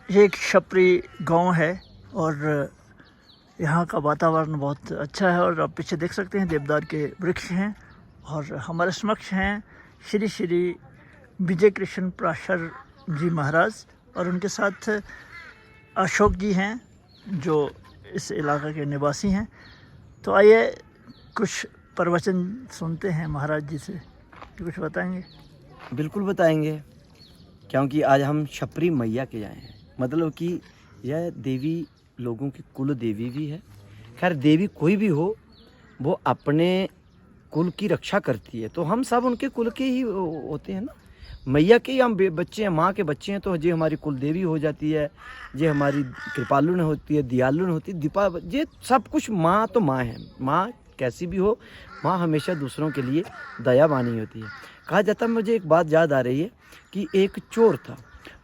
ये एक छपरी गांव है और यहाँ का वातावरण बहुत अच्छा है। और आप पीछे देख सकते हैं देवदार के वृक्ष हैं और हमारे समक्ष हैं श्री श्री विजय कृष्ण प्राशर जी महाराज और उनके साथ अशोक जी हैं जो इस इलाके के निवासी हैं। तो आइए कुछ प्रवचन सुनते हैं महाराज जी से, कुछ बताएंगे? बिल्कुल बताएंगे, क्योंकि आज हम छपरी मैया के आए हैं। मतलब कि यह देवी लोगों की कुल देवी भी है। खैर देवी कोई भी हो, वो अपने कुल की रक्षा करती है, तो हम सब उनके कुल के ही होते हैं ना। मैया के ही हम बच्चे हैं, माँ के बच्चे हैं, तो ये हमारी कुल देवी हो जाती है। ये हमारी कृपालु ने होती है, दयालु ने होती है, दीपा, ये सब कुछ माँ तो माँ है। माँ कैसी भी हो, माँ हमेशा दूसरों के लिए दयावानी होती है। कहा जाता है, मुझे एक बात याद आ रही है कि एक चोर था,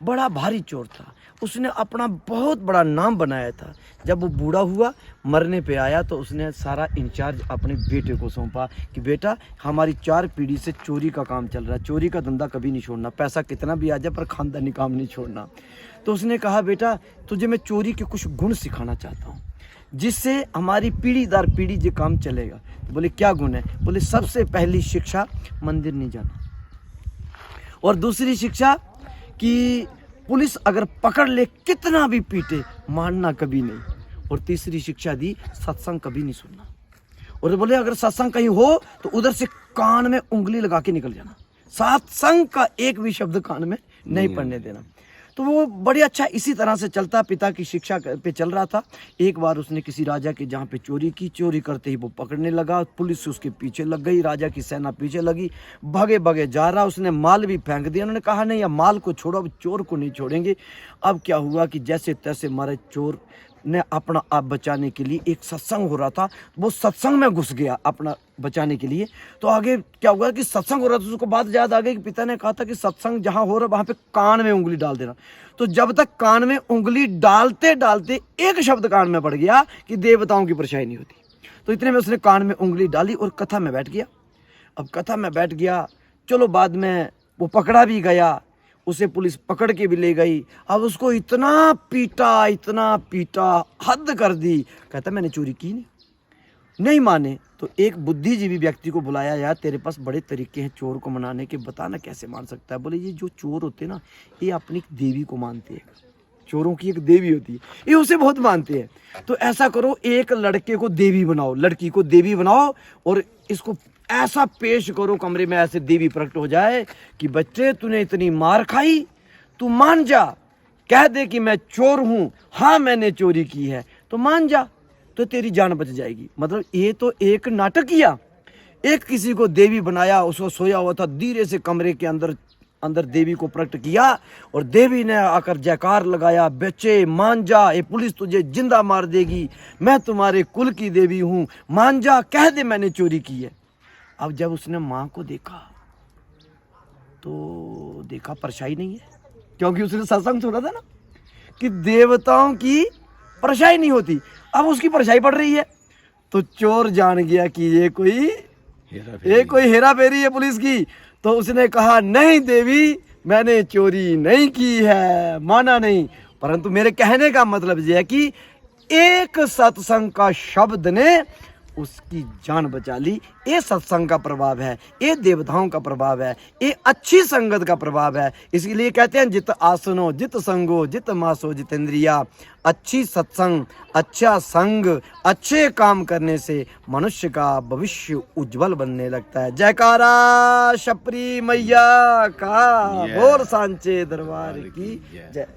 बड़ा भारी चोर था। उसने अपना बहुत बड़ा नाम बनाया था। जब वो बूढ़ा हुआ, मरने पे आया, तो उसने सारा इंचार्ज अपने बेटे को सौंपा कि बेटा हमारी 4 पीढ़ी से चोरी का काम चल रहा है, चोरी का धंधा कभी नहीं छोड़ना, पैसा कितना भी आ जाए पर खानदानी काम नहीं छोड़ना। तो उसने कहा बेटा तुझे मैं चोरी के कुछ गुण सिखाना चाहता हूँ जिससे हमारी पीढ़ी दर पीढ़ी ये काम चलेगा। तो बोले क्या गुण है? बोले सबसे पहली शिक्षा मंदिर नहीं जाना, और दूसरी शिक्षा कि पुलिस अगर पकड़ ले कितना भी पीटे मारना कभी नहीं, और तीसरी शिक्षा दी सत्संग कभी नहीं सुनना। और बोले अगर सत्संग कहीं हो तो उधर से कान में उंगली लगा के निकल जाना, सत्संग का एक भी शब्द कान में नहीं पड़ने देना। तो वो बड़ी अच्छा इसी तरह से चलता, पिता की शिक्षा पे चल रहा था। एक बार उसने किसी राजा के जहाँ पे चोरी की, चोरी करते ही वो पकड़ने लगा, पुलिस उसके पीछे लग गई, राजा की सेना पीछे लगी, भगे भगे जा रहा। उसने माल भी फेंक दिया। उन्होंने कहा नहीं अब माल को छोड़ो, अब चोर को नहीं छोड़ेंगे। अब क्या हुआ कि जैसे तैसे मारे चोर ने अपना आप बचाने के लिए, एक सत्संग हो रहा था, वो सत्संग में घुस गया अपना बचाने के लिए। तो आगे क्या हुआ कि सत्संग हो रहा था, उसको बात याद आ गई कि पिता ने कहा था कि सत्संग जहाँ हो रहा वहाँ पे कान में उंगली डाल देना। तो जब तक कान में उंगली डालते डालते एक शब्द कान में पड़ गया कि देवताओं की परछाई नहीं होती, तो इतने में उसने कान में उंगली डाली और कथा में बैठ गया। अब कथा में बैठ गया, चलो बाद में वो पकड़ा भी गया, उसे पुलिस पकड़ के भी ले गई। अब उसको इतना पीटा, हद कर दी। कहता मैंने चोरी की नहीं माने। तो एक बुद्धिजीवी व्यक्ति को बुलाया, यार तेरे पास बड़े तरीके हैं चोर को मनाने के, बताना कैसे मान सकता है। बोले ये जो चोर होते हैं ना, ये अपनी देवी को मानते हैं, चोरों की एक देवी होती है, ये उसे बहुत मानते हैं। तो ऐसा करो, एक लड़के को देवी बनाओ, लड़की को देवी बनाओ, और इसको ऐसा पेश करो कमरे में, ऐसे देवी प्रकट हो जाए कि बच्चे तूने इतनी मार खाई, तू मान जा, कह दे कि मैं चोर हूं, हाँ मैंने चोरी की है, तो मान जा, तो तेरी जान बच जाएगी। मतलब ये तो एक नाटक किया। एक किसी को देवी बनाया, उसको सोया हुआ था, धीरे से कमरे के अंदर देवी को प्रकट किया, और देवी ने आकर जयकार लगाया, बच्चे मान जा, ये पुलिस तुझे जिंदा मार देगी, मैं तुम्हारे कुल की देवी हूं, मान जा, कह दे मैंने चोरी की है। अब जब उसने माँ को देखा तो देखा परछाई नहीं है, क्योंकि उसने सत्संग सुना था ना कि देवताओं की परछाई नहीं होती। अब उसकी परछाई पड़ रही है, तो चोर जान गया कि ये कोई हेरा फेरी है पुलिस की। तो उसने कहा नहीं देवी मैंने चोरी नहीं की है, माना नहीं, परंतु मेरे कहने का मतलब यह है कि एक सत्संग का शब्द ने उसकी जान बचा ली। ये सत्संग का प्रभाव है, ये देवताओं का प्रभाव है, ये अच्छी संगत का प्रभाव है। इसलिए कहते हैं जित आसनो जित संगो जित मासो जितेंद्रिया। अच्छी सत्संग, अच्छा संग, अच्छे काम करने से मनुष्य का भविष्य उज्जवल बनने लगता है। जयकारा छपरी मैया का, बोल सांचे दरबार की जय।